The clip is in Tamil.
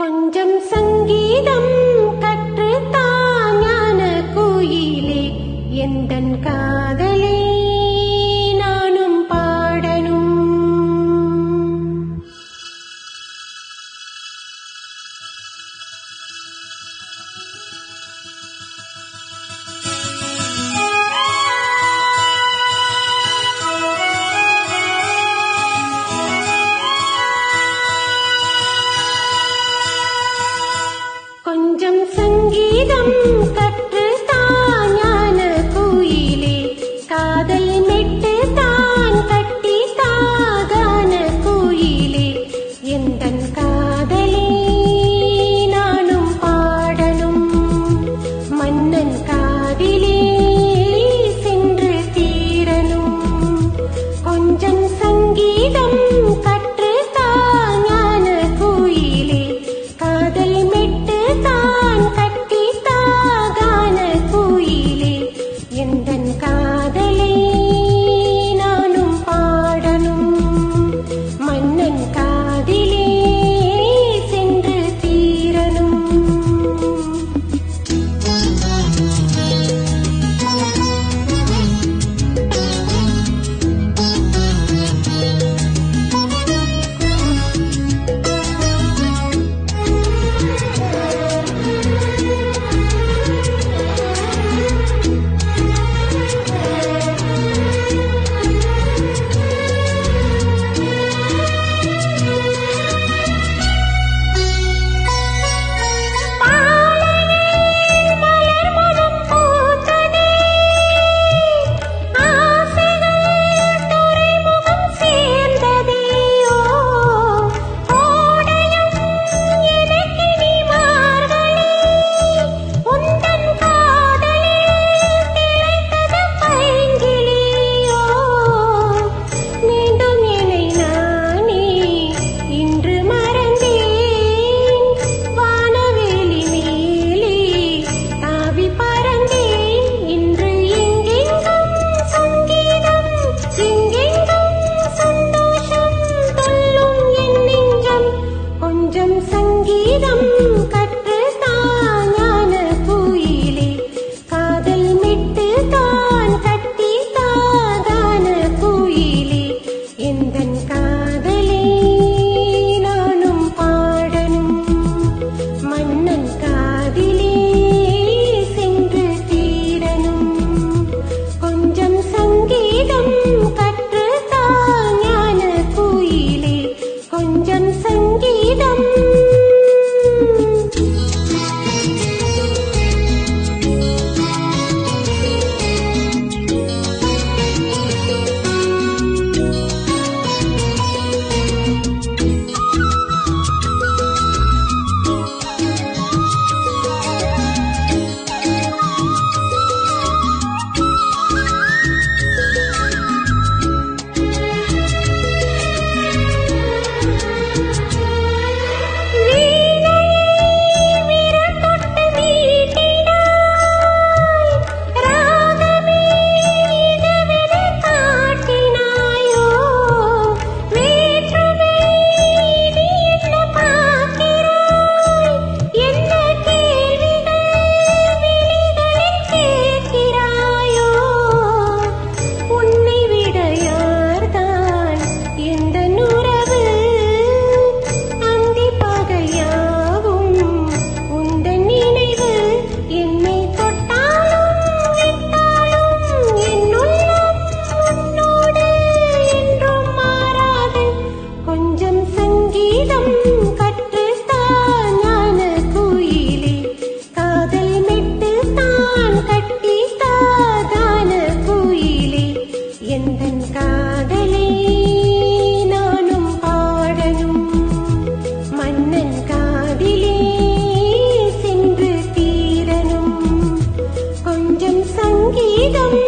கொஞ்சம் சங்கீதம் கற்றுத்தான் ஞான கோயிலே, எந்தன் காதலே நானும் பாடணும். கொஞ்சம் சங்கீதம் கற்றுத்தான் ஞான கோயிலே, காதல் மெட்டு தான் கட்டி தாகான கோயிலே, எந்தன் காதலே நானும் பாடணும். மன்னன் காதிலே சென்று தீரணும். கொஞ்சம் சங்கீதம் கற்றுத்தான் ஞான கோயிலே, காதல் மெட்டு தான் கட்டி தாகான கோயிலே, எந்தன் காதலே நானும் பாடணும். மன்னன் காதிலே சென்று தீரணும். கொஞ்சம் சங்கீதம் கற்றுத்தான் ஞான கோயிலே, காதல் மெட்டு தான் கட்டி தாகான கோயிலே, எந்தன் காதலே நானும் பாடணும். மன்னன் காதிலே சென்று தீரணும். கொஞ்சம் சங்கீதம் கற்றுத்தான் ஞான கோயிலே, கொஞ்சம் சங்கீதம். எந்தன் காதலே நானும் பாடணும். மன்னன் காதிலே சென்று தீரணும். கொஞ்சம் சங்கீதம்